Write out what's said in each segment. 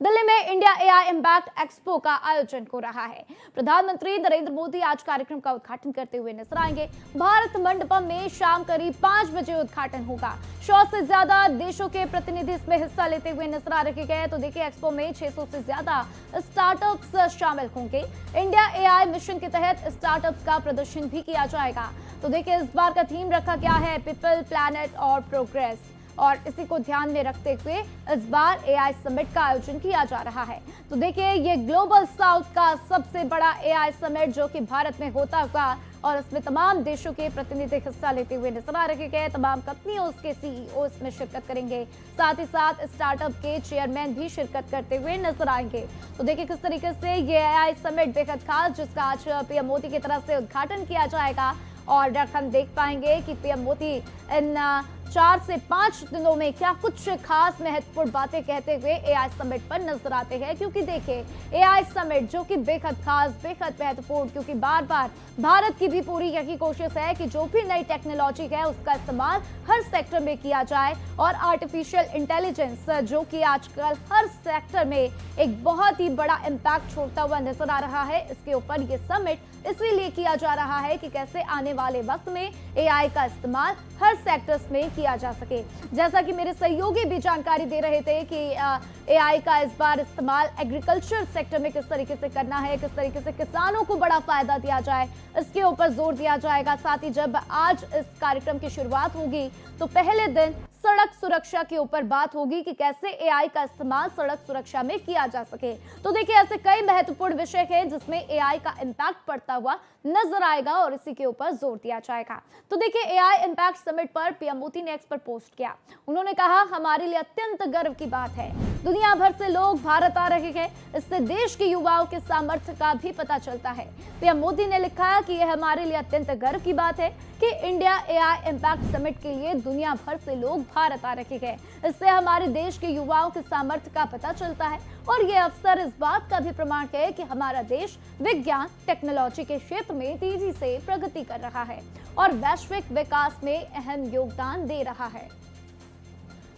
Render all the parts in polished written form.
दिल्ली में India AI impact expo का आयोजन हो रहा है। प्रधानमंत्री नरेंद्र मोदी आज कार्यक्रम का उद्घाटन करते हुए नजर आएंगे। भारत मंडपम में शाम करीब 5 बजे उद्घाटन होगा। 100 से ज्यादा देशों के प्रतिनिधि इसमें हिस्सा लेते हुए नजर आ रहे हैं। तो देखिए, एक्सपो में 600 से ज्यादा स्टार्टअप्स शामिल होंगे। इंडिया एआई मिशन के तहत स्टार्टअप्स का प्रदर्शन भी किया जाएगा। तो देखिए, इस बार का थीम रखा गया है पीपल, प्लैनेट और प्रोग्रेस, और इसी को ध्यान में रखते हुए इस बार एआई समिट का आयोजन किया जा रहा है। तो देखिए, ये ग्लोबल साउथ का सबसे बड़ा एआई समिट जो कि भारत में होता हुआ, और इसमें तमाम देशों के प्रतिनिधि हिस्सा लेते हुए नजर आ रहे हैं। तमाम कंपनियों के सीईओ इसमें शिरकत करेंगे। साथ ही साथ स्टार्टअप के चेयरमैन भी शिरकत करते हुए नजर आएंगे। तो देखिए, किस तरीके से ये एआई समिट बेहद खास, जिसका आज पीएम मोदी की तरफ से उद्घाटन किया जाएगा, और हम देख पाएंगे कि पीएम मोदी इन 4 से 5 दिनों में क्या कुछ खास महत्वपूर्ण बातें कहते हुए एआई समिट पर नजर आते हैं। क्योंकि देखिए, एआई समिट जो कि बेहद खास, बेहद महत्वपूर्ण, क्योंकि बार बार भारत की भी पूरी यही कोशिश है कि जो भी नई टेक्नोलॉजी है उसका इस्तेमाल हर सेक्टर में किया जाए, और आर्टिफिशियल इंटेलिजेंस जो कि आजकल हर सेक्टर में एक बहुत ही बड़ा इम्पैक्ट छोड़ता हुआ नजर आ रहा है, इसके ऊपर ये समिट इसीलिए किया जा रहा है कि कैसे आने वाले वक्त में एआई का इस्तेमाल हर सेक्टर्स में किया जा सके। जैसा कि मेरे सहयोगी भी जानकारी दे रहे थे कि एआई का इस बार इस्तेमाल एग्रीकल्चर सेक्टर में किस तरीके से करना है, किस तरीके से किसानों को बड़ा फायदा दिया जाए, इसके ऊपर जोर दिया जाएगा। साथ ही जब आज इस कार्यक्रम की शुरुआत होगी तो पहले दिन सड़क सुरक्षा के ऊपर बात होगी कि कैसे एआई का इस्तेमाल सड़क सुरक्षा में किया जा सके। तो देखिए, ऐसे कई महत्वपूर्ण विषय हैं जिसमें एआई का इम्पैक्ट पड़ता हुआ नजर आएगा, और इसी के ऊपर जोर दिया जाएगा। तो देखिए, एआई इम्पैक्ट समिट पर पीएम मोदी ने एक्स पर पोस्ट किया। उन्होंने कहा, हमारे लिए अत्यंत गर्व की बात है, दुनिया भर से लोग भारत आ रहे हैं। इससे देश के युवाओं के सामर्थ्य का भी पता चलता है। पीएम मोदी ने लिखा कि यह हमारे लिए अत्यंत गर्व की बात है कि इंडिया एआई इम्पैक्ट समिट के लिए दुनिया भर से लोग भारत आ रहे हैं। इससे हमारे देश के युवाओं के सामर्थ्य का पता चलता है, और यह अवसर इस बात का भी प्रमाण है कि हमारा देश विज्ञान टेक्नोलॉजी के क्षेत्र में तेजी से प्रगति कर रहा है और वैश्विक विकास में अहम योगदान दे रहा है।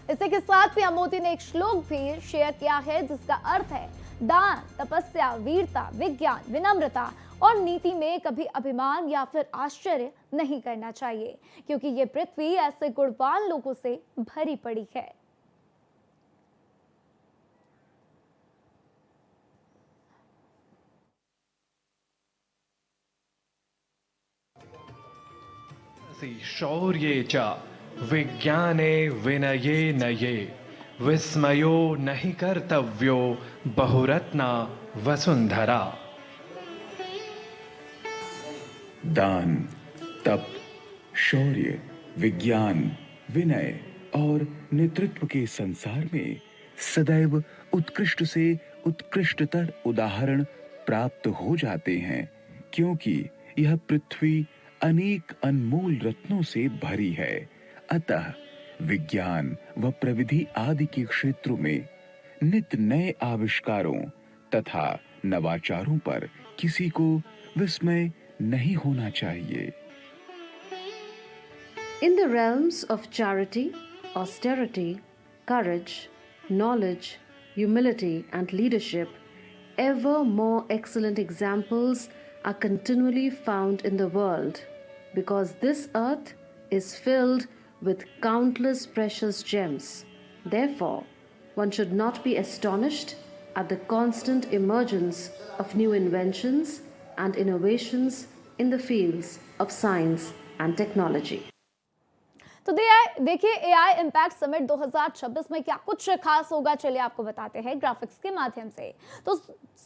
इसी के साथ पीएम मोदी ने एक श्लोक भी शेयर किया है जिसका अर्थ है, दान, तपस्या, वीरता, विज्ञान, विनम्रता और नीति में कभी अभिमान या फिर आश्चर्य नहीं करना चाहिए, क्योंकि ये पृथ्वी ऐसे गुणवान लोगों से भरी पड़ी है। शौर्ये च विज्ञाने विनये नये विस्मयो नहि कर्तव्यो बहुरत्ना वसुंधरा। दान, तप, शौर्य, विज्ञान, विनय और नेतृत्व के संसार में सदैव उत्कृष्ट से उत्कृष्टतर उदाहरण प्राप्त हो जाते हैं, क्योंकि यह पृथ्वी अनेक अनमोल रत्नों से भरी है। अतः विज्ञान व प्रविधि आदि के क्षेत्रों में नित नए आविष्कारों तथा नवाचारों पर किसी को विस्मय नहीं होना चाहिए। In the realms of charity, austerity, courage, knowledge, humility, and leadership, ever more excellent examples are continually found in the world, because this earth is filled with countless precious gems. Therefore, one should not be astonished at the constant emergence of new inventions and innovations in the fields of science and technology. तो देखिए, AI impact summit 2026 में क्या कुछ खास होगा, चलिए आपको बताते हैं ग्राफिक्स के माध्यम से। तो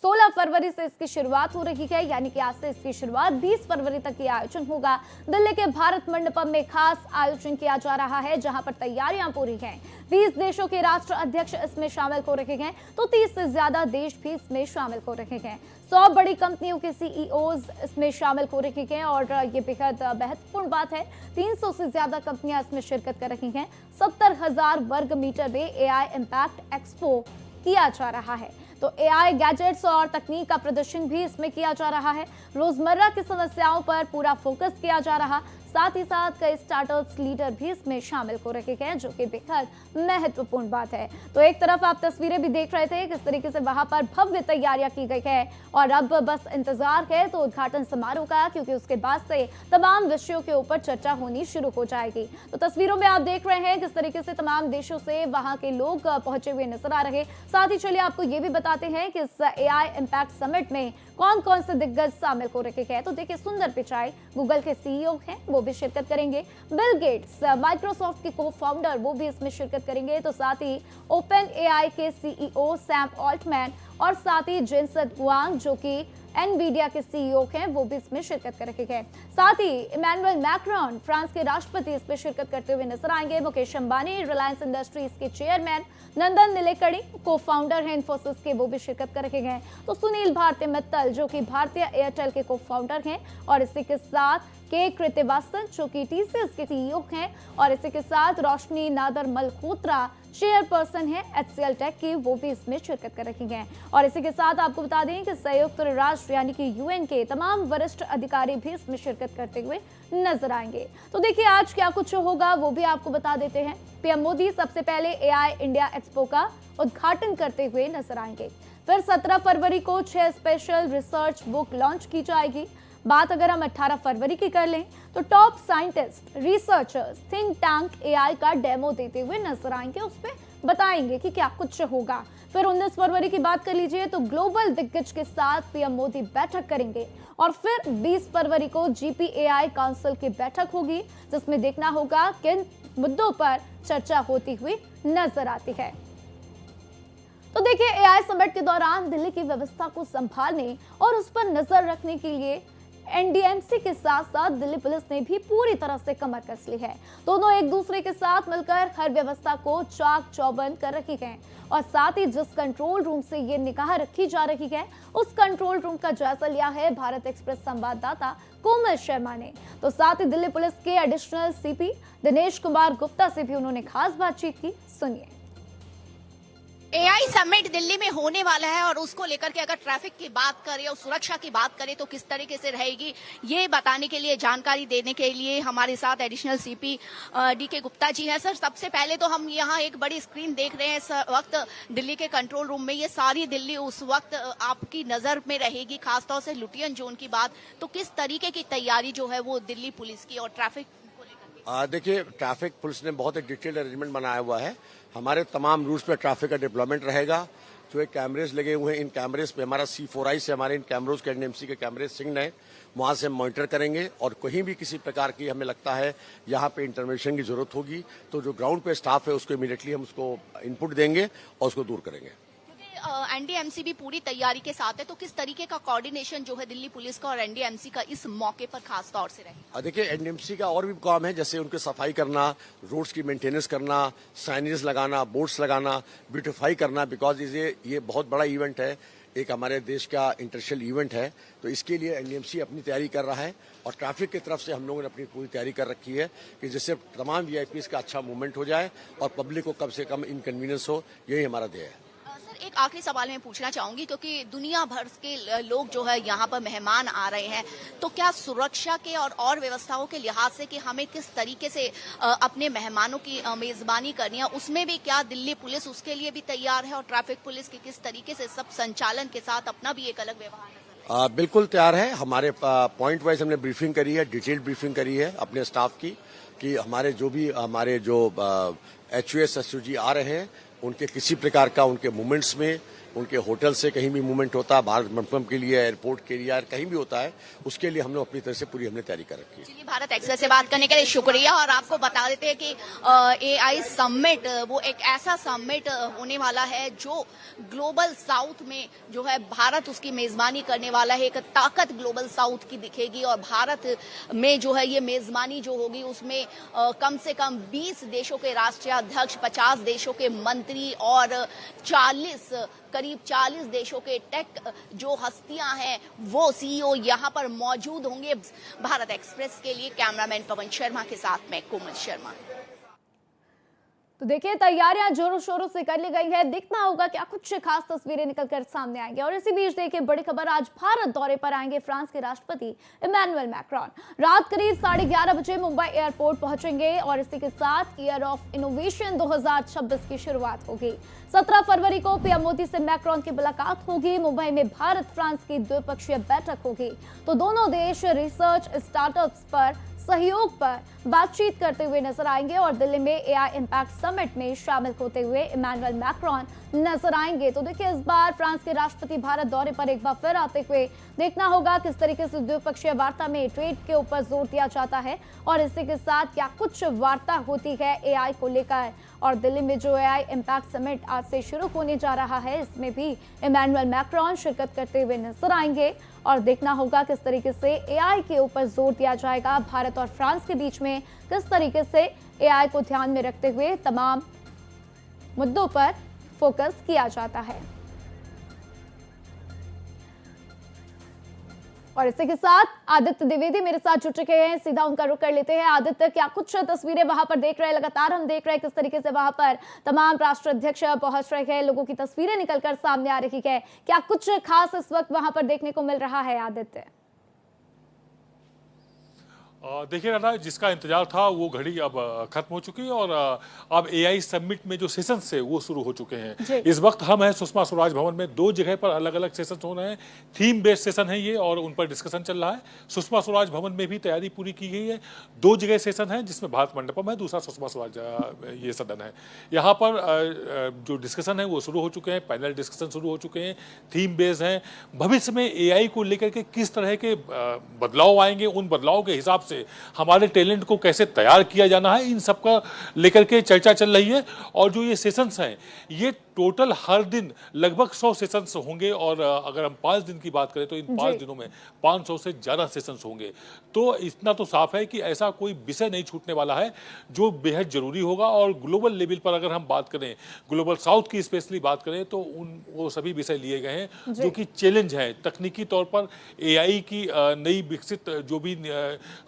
16 फरवरी से इसकी शुरुआत हो रही है, यानी कि आज से इसकी शुरुआत 20 फरवरी तक ये आयोजन होगा। दिल्ली के भारत मंडपम में खास आयोजन किया जा रहा है, जहां पर तैयारियां पूरी हैं। 20 देशों के राष्ट्र अध्यक्ष इसमें शामिल हो रहे हैं, तो 30 से ज्यादा देश भी इसमें शामिल हो रहे हैं। 100 बड़ी कंपनियों के सीईओज इसमें शामिल हो रहे हैं, और ये बेहद महत्वपूर्ण बात है। 300 से ज्यादा कंपनियां इसमें शिरकत कर रही हैं। 70,000 वर्ग मीटर में एआई इम्पैक्ट एक्सपो किया जा रहा है। तो एआई गैजेट्स और तकनीक का प्रदर्शन भी इसमें किया जा रहा है। रोजमर्रा की समस्याओं पर पूरा फोकस किया जा रहा। साथ ही साथ कई स्टार्टअप्स लीडर भी इसमें शामिल हो रहे हैं, जो कि बेहद महत्वपूर्ण बात है। तो एक तरफ आप तस्वीरें भी देख रहे थे किस तरीके से वहां पर भव्य तैयारियां की गई है और अब बस इंतजार है तो उद्घाटन समारोह का, क्योंकि उसके बाद से तमाम विषयों के ऊपर चर्चा होनी शुरू हो जाएगी। तो तस्वीरों में आप देख रहे हैं किस तरीके से तमाम देशों से वहां के लोग पहुंचे हुए नजर आ रहे। साथ ही चलिए आपको ये भी बताते हैं कि इस AI इम्पैक्ट समिट में कौन कौन से दिग्गज शामिल हो रहे हैं। तो देखिए, सुंदर पिचाई गूगल के CEO हैं, वो भी शिरकत करेंगे। बिल गेट्स माइक्रोसॉफ्ट के को फाउंडर, वो भी इसमें शिरकत करेंगे। तो साथ ही ओपन AI के CEO सैम ऑल्टमैन और साथ ही जेनसेन हुआंग, जो कि एनवीडिया के CEO हैं, वो भी इसमें शिरकत कर रहे हैं। साथ ही इमैनुअल मैक्रोन, फ्रांस के राष्ट्रपति, इसमें शिरकत करते हुए नजर आएंगे। मुकेश अंबानी, रिलायंस इंडस्ट्रीज के चेयरमैन, नंदन निलेकणी को फाउंडर हैं इन्फोसिस के, वो भी शिरकत कर रहे हैं। तो सुनील भारती मित्तल, जो कि भारतीय एयरटेल के को फाउंडर हैं, और इसी के साथ के कृतिवास्तव, जो कि TCS के CEO हैं, और इसी के साथ रोशनी नादर मल्होत्रा, चेयरपर्सन है HCL टेक की, वो भी इसमें शिरकत कर रही हैं। और इसी के साथ आपको बता दें कि संयुक्त राष्ट्र यानी कि UN के तमाम वरिष्ठ अधिकारी भी इसमें शिरकत करते हुए नजर आएंगे। तो देखिए, आज क्या कुछ होगा वो भी आपको बता देते हैं। PM मोदी सबसे पहले AI इंडिया एक्सपो का उद्घाटन करते हुए नजर आएंगे। फिर 17 फरवरी को 6 स्पेशल रिसर्च बुक लॉन्च की जाएगी। बात अगर हम 18 फरवरी की कर लें तो top scientist, researchers, think tank AI का डेमो देते हुए नजर आएंगे, उसमें बताएंगे कि क्या कुछ होगा। फिर 19 फरवरी की बात कर लीजिए तो ग्लोबल दिग्गज के साथ PM मोदी बैठक करेंगे। और फिर 20 फरवरी को GPAI काउंसिल की बैठक होगी, जिसमें देखना होगा किन मुद्दों पर चर्चा होती हुई नजर आती है। तो देखिए, AI समिट के दौरान दिल्ली की व्यवस्था को संभालने और उस पर नजर रखने के लिए NDMC के साथ साथ दिल्ली पुलिस ने भी पूरी तरह से कमर कस ली है। दोनों एक दूसरे के साथ मिलकर हर व्यवस्था को चाक चौबंद कर रखी है। और साथ ही जिस कंट्रोल रूम से ये निगाह रखी जा रही है, उस कंट्रोल रूम का जायजा लिया है भारत एक्सप्रेस संवाददाता कोमल शर्मा ने। तो साथ ही दिल्ली पुलिस के एडिशनल CP दिनेश कुमार गुप्ता से भी उन्होंने खास बातचीत की, सुनिए। AI समिट दिल्ली में होने वाला है और उसको लेकर के अगर ट्रैफिक की बात करें और सुरक्षा की बात करें तो किस तरीके से रहेगी, ये बताने के लिए, जानकारी देने के लिए हमारे साथ additional CP DK Gupta ji हैं। सर, सबसे पहले तो हम यहाँ एक बड़ी स्क्रीन देख रहे हैं इस वक्त दिल्ली के कंट्रोल रूम में। ये सारी दिल्ली उस वक्त आपकी नजर में रहेगी, खासतौर से लुटियन जोन की बात, तो किस तरीके की तैयारी जो है वो दिल्ली पुलिस की और ट्रैफिक को लेकर? देखिए, ट्रैफिक पुलिस ने बहुत एक डिटेल्ड अरेंजमेंट बनाया हुआ है। हमारे तमाम रूट्स पे ट्रैफिक का डिप्लॉयमेंट रहेगा। जो एक कैमरेज लगे हुए हैं, इन कैमरेज पे हमारा C4I से हमारे इन कैमरोज के NDMC के कैमरे सिंक्ड हैं, वहां से हम मॉनिटर करेंगे। और कहीं भी किसी प्रकार की हमें लगता है यहाँ पे इंटरवेंशन की जरूरत होगी तो जो ग्राउंड पे स्टाफ है उसको इमीडिएटली हम उसको इनपुट देंगे और उसको दूर करेंगे। NDMC भी पूरी तैयारी के साथ है, तो किस तरीके का कोऑर्डिनेशन जो है दिल्ली पुलिस का और NDMC का इस मौके पर खास तौर से रहेगा? देखिए, NDMC का और भी काम है, जैसे उनकी सफाई करना, रोड्स की मेंटेनेंस करना, साइनेज लगाना, बोर्ड्स लगाना, ब्यूटिफाई करना, बिकॉज ये बहुत बड़ा इवेंट है, एक हमारे देश का इंटरनेशनल इवेंट है। तो इसके लिए NDMC अपनी तैयारी कर रहा है और ट्रैफिक की तरफ से हम लोगों ने अपनी पूरी तैयारी कर रखी है कि जिससे तमाम VIPs का अच्छा मूवमेंट हो जाए और पब्लिक को कम से कम इनकन्वीनियंस हो, यही हमारा ध्येय है। एक आखिरी सवाल मैं पूछना चाहूंगी, क्योंकि दुनिया भर के लोग जो है यहाँ पर मेहमान आ रहे हैं, तो क्या सुरक्षा के और व्यवस्थाओं के लिहाज से कि हमें किस तरीके से अपने मेहमानों की मेजबानी करनी है, उसमें भी क्या दिल्ली पुलिस उसके लिए भी तैयार है और ट्रैफिक पुलिस की किस तरीके से सब संचालन के साथ अपना भी एक अलग व्यवहार है? बिल्कुल तैयार है। हमारे पॉइंट वाइज हमने ब्रीफिंग करी है, डिटेल्ड ब्रीफिंग करी है अपने स्टाफ की, कि हमारे जो HOS SOG आ रहे हैं उनके किसी प्रकार का उनके मूवमेंट्स में, उनके होटल से कहीं भी मूवमेंट होता है, भारत मंडपम के लिए, एयरपोर्ट के लिए, कहीं भी होता है, उसके लिए हमने अपनी तरफ से पूरी हमने तैयारी कर रखी है। चलिए, भारत एक्सप्रेस से बात करने के लिए शुक्रिया। और आपको बता देते हैं कि AI समिट वो एक ऐसा समिट होने वाला है जो ग्लोबल साउथ में जो है भारत उसकी मेजबानी करने वाला है। एक ताकत ग्लोबल साउथ की दिखेगी और भारत में जो है ये मेजबानी जो होगी उसमें कम से कम 20 देशों के राष्ट्रीय अध्यक्ष, 50 देशों के मंत्री और करीब 40 देशों के टेक जो हस्तियां हैं वो CEO यहां पर मौजूद होंगे। भारत एक्सप्रेस के लिए कैमरामैन पवन शर्मा के साथ मैं कोमल शर्मा। तो देखिए तैयारियां जोरों शोरों से कर ली गई है। देखना होगा क्या कुछ खास तस्वीरें निकलकर सामने आएंगी। और इसी बीच देखिए बड़ी खबर, आज भारत दौरे पर आएंगे फ्रांस के राष्ट्रपति इमैनुअल मैक्रोन। रात करीब 11:30 बजे मुंबई एयरपोर्ट पहुंचेंगे और इसी के साथ ईयर ऑफ इनोवेशन 2026 की शुरुआत होगी। 17 फरवरी को पीएम मोदी से मैक्रोन की मुलाकात होगी। मुंबई में भारत फ्रांस की द्विपक्षीय बैठक होगी। तो दोनों देश रिसर्च, स्टार्टअप्स पर सहयोग पर बातचीत करते हुए नजर आएंगे और दिल्ली में एआई इंपैक्ट समिट में शामिल होते हुए इमैनुअल मैक्रोन नजर आएंगे। तो देखिए इस बार फ्रांस के राष्ट्रपति भारत दौरे पर एक बार फिर आते हुए देखना होगा किस तरीके से द्विपक्षीय वार्ता में ट्रेड के ऊपर जोर दिया जाता है और इसी के साथ क्या कुछ वार्ता होती है एआई को लेकर। और दिल्ली में जो एआई इंपैक्ट समिट आज से शुरू होने जा रहा है, इसमें भी इमैनुअल मैक्रोन शिरकत करते हुए नजर आएंगे और देखना होगा किस तरीके से एआई के ऊपर जोर दिया जाएगा। भारत और फ्रांस के बीच में किस तरीके से एआई को ध्यान में रखते हुए तमाम मुद्दों पर फोकस किया जाता है। और इसी के साथ आदित्य द्विवेदी मेरे साथ जुड़ चुके हैं, सीधा उनका रुख कर लेते हैं। आदित्य, क्या कुछ तस्वीरें वहां पर देख रहे हैं? लगातार हम देख रहे हैं किस तरीके से वहां पर तमाम राष्ट्राध्यक्ष पहुंच रहे हैं, लोगों की तस्वीरें निकलकर सामने आ रही है। क्या कुछ खास इस वक्त वहां पर देखने को मिल रहा है आदित्य? देखिए राधा, जिसका इंतजार था वो घड़ी अब खत्म हो चुकी है और अब एआई समिट में जो सेशंस है वो शुरू हो चुके हैं। इस वक्त हम हैं सुषमा स्वराज भवन में। 2 जगह पर अलग अलग सेशंस हो रहे हैं। थीम बेस्ड सेशन है ये और उन पर डिस्कशन चल रहा है। सुषमा स्वराज भवन में भी तैयारी पूरी की गई है। 2 जगह सेशन है जिसमें भारत मंडपम है, दूसरा सुषमा स्वराज ये सदन है। यहाँ पर जो डिस्कशन है वो शुरू हो चुके हैं, पैनल डिस्कशन शुरू हो चुके हैं, थीम बेस्ड हैं। भविष्य में एआई को लेकर के किस तरह के बदलाव आएंगे, उन बदलाव के हिसाब से हमारे टैलेंट को कैसे तैयार किया जाना है, इन सब का लेकर के चर्चा चल रही है। और जो ये सेशंस हैं ये टोटल हर दिन लगभग 100 सेशंस होंगे और अगर हम 5 दिन की बात करें तो इन 5 दिनों में 500 से ज़्यादा सेशंस होंगे। तो इतना तो साफ है कि ऐसा कोई विषय नहीं छूटने वाला है जो बेहद ज़रूरी होगा। और ग्लोबल लेवल पर अगर हम बात करें, ग्लोबल साउथ की स्पेशली बात करें, तो वो सभी विषय लिए गए हैं जो कि चैलेंज हैं तकनीकी तौर पर। एआई की नई विकसित जो भी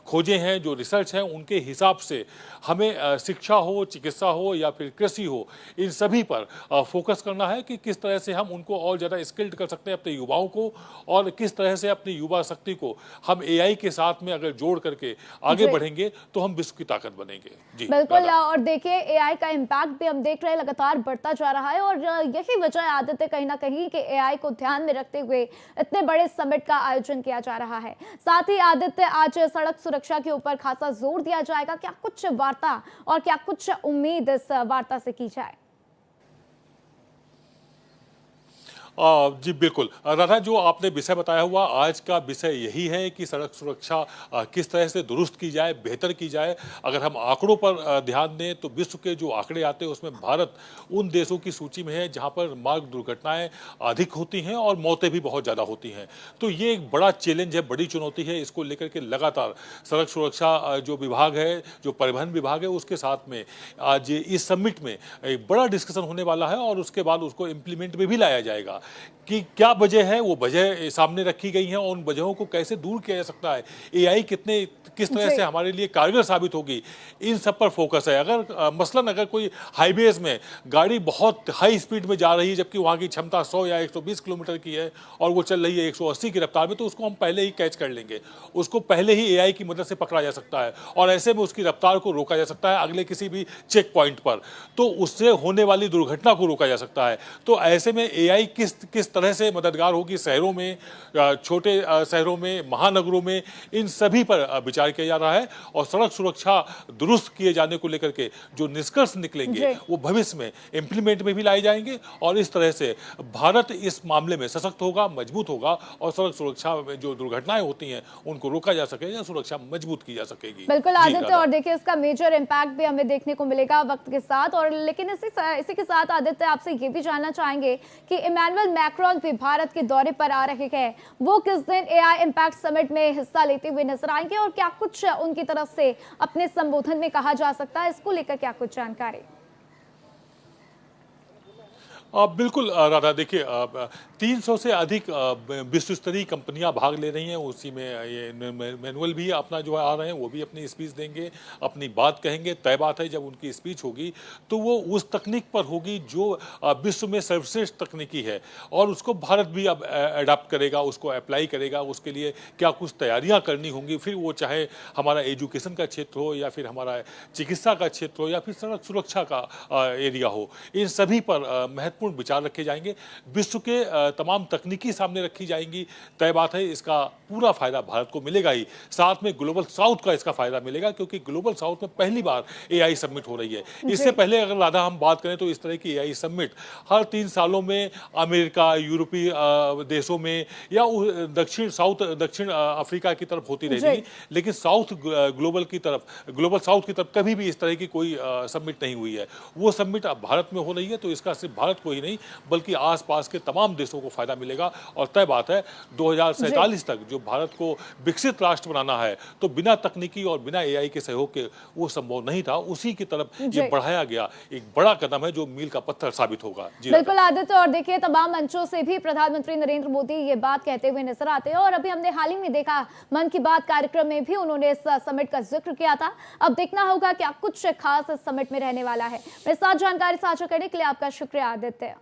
खोजें हैं, जो रिसर्च हैं, उनके हिसाब से हमें शिक्षा हो, चिकित्सा हो या फिर कृषि हो, इन सभी पर फोकस करना है कि किस तरह से हम उनको और ज़्यादा स्किल्ड कर सकते हैं अपने युवाओं को, और किस तरह से अपनी युवा शक्ति को हम एआई के साथ में अगर जोड़ करके आगे बढ़ेंगे तो हम विश्व की ताकत बनेंगे। जी बिल्कुल। और देखिए एआई का इम्पैक्ट भी हम देख रहे हैं लगातार बढ़ता जा रहा है और यही वजह है आदित्य कहीं ना कहीं कि एआई को ध्यान में रखते हुए इतने बड़े समिट का आयोजन किया जा रहा है। साथ ही आदित्य, आज सड़क सुरक्षा के ऊपर खासा जोर दिया जाएगा। क्या कुछ वार्ता और क्या कुछ उम्मीद इस वार्ता से की जाए? जी बिल्कुल राधा, जो आपने विषय बताया हुआ, आज का विषय यही है कि सड़क सुरक्षा किस तरह से दुरुस्त की जाए, बेहतर की जाए। अगर हम आंकड़ों पर ध्यान दें तो विश्व के जो आंकड़े आते हैं उसमें भारत उन देशों की सूची में है जहां पर मार्ग दुर्घटनाएं अधिक होती हैं और मौतें भी बहुत ज़्यादा होती हैं। तो ये एक बड़ा चैलेंज है, बड़ी चुनौती है। इसको लेकर के लगातार सड़क सुरक्षा जो विभाग है, जो परिवहन विभाग है, उसके साथ में आज इस समिट में एक बड़ा डिस्कशन होने वाला है और उसके बाद उसको इम्प्लीमेंट में भी लाया जाएगा कि क्या वजह है, वो वजह सामने रखी गई हैं और उन वजहों को कैसे दूर किया जा सकता है, एआई किस तरह से हमारे लिए कारगर साबित होगी, इन सब पर फोकस है। अगर मसलन अगर कोई हाईवेज में गाड़ी बहुत हाई स्पीड में जा रही है जबकि वहाँ की क्षमता 100 या 120 किलोमीटर की है और वो चल रही है 180 की रफ्तार में, तो उसको हम पहले ही कैच कर लेंगे, उसको पहले ही एआई की मदद से पकड़ा जा सकता है और ऐसे में उसकी रफ्तार को रोका जा सकता है अगले किसी भी चेक पॉइंट पर, तो उससे होने वाली दुर्घटना को रोका जा सकता है। तो ऐसे में एआई किस तरह से मददगार होगी शहरों में, छोटे शहरों में, महानगरों में, इन सभी पर विचार किया जा रहा है। और सड़क सुरक्षा दुरुस्त किए जाने को लेकर के जो निष्कर्ष निकलेंगे वो भविष्य में इंप्लीमेंट में भी लाए जाएंगे और इस तरह से भारत इस मामले में सशक्त होगा, मजबूत होगा और सड़क सुरक्षा में जो दुर्घटनाएं होती हैं उनको रोका जा सकेगा, सुरक्षा मजबूत की जा सकेगी। बिल्कुल आदित्य, और देखिए इसका मेजर इम्पैक्ट भी हमें देखने को मिलेगा वक्त के साथ। और लेकिन इसी के साथ आदित्य, आपसे ये भी जानना चाहेंगे कि इमैनुअल मैक्रोन भी भारत के दौरे पर आ रहे हैं, वो किस दिन एआई इंपैक्ट समिट में हिस्सा लेते हुए नजर आएंगे और क्या कुछ उनकी तरफ से अपने संबोधन में कहा जा सकता है, इसको लेकर क्या कुछ जानकारी? बिल्कुल राधा, देखिए 300 से अधिक विश्व स्तरीय कंपनियां भाग ले रही हैं उसी में। ये मैनुअल भी अपना जो है आ रहे हैं, वो भी अपनी स्पीच देंगे, अपनी बात कहेंगे। तय बात है जब उनकी स्पीच होगी तो वो उस तकनीक पर होगी जो विश्व में सर्वश्रेष्ठ तकनीकी है, और उसको भारत भी अब अडाप्ट करेगा, उसको अप्लाई करेगा। उसके लिए क्या कुछ तैयारियां करनी होंगी, फिर वो चाहे हमारा एजुकेशन का क्षेत्र हो, या फिर हमारा चिकित्सा का क्षेत्र हो, या फिर सड़क सुरक्षा का एरिया हो, इन सभी पर महत्वपूर्ण विचार रखे जाएंगे। विश्व के तमाम तकनीकी सामने रखी जाएंगी। तय बात है इसका पूरा फायदा भारत को मिलेगा ही, साथ में ग्लोबल साउथ का इसका फायदा मिलेगा, क्योंकि ग्लोबल साउथ में पहली बार एआई समिट हो रही है। इससे पहले अगर राधा हम बात करें तो इस तरह की एआई समिट हर 3 सालों में अमेरिका, यूरोपीय देशों में, या दक्षिण अफ्रीका की तरफ होती रहती, लेकिन ग्लोबल साउथ की तरफ कभी भी इस तरह की कोई समिट नहीं हुई है। वो समिट अब भारत में हो रही है, तो इसका सिर्फ भारत को ही नहीं बल्कि आसपास के तमाम देशों को फायदा मिलेगा। और तय बात है 2047 तक जो भारत को विकसित राष्ट्र बनाना है, तो बिना तकनीकी और बिना एआई के सहयोग के वो संभव नहीं था। उसी की तरफ ये बढ़ाया गया एक बड़ा कदम है जो मील का पत्थर साबित होगा। बिल्कुल आदित्य, और देखिए तमाम मंचों से भी प्रधानमंत्री नरेंद्र मोदी ये बात कहते हुए नजर आते हैं, और अभी हमने हाल ही में देखा मन की बात कार्यक्रम में भी उन्होंने इस समिट का जिक्र किया था। अब देखना होगा क्या कुछ खास इस समिट में रहने वाला है। मेरे साथ जानकारी साझा करने के लिए आपका शुक्रिया आदित्य।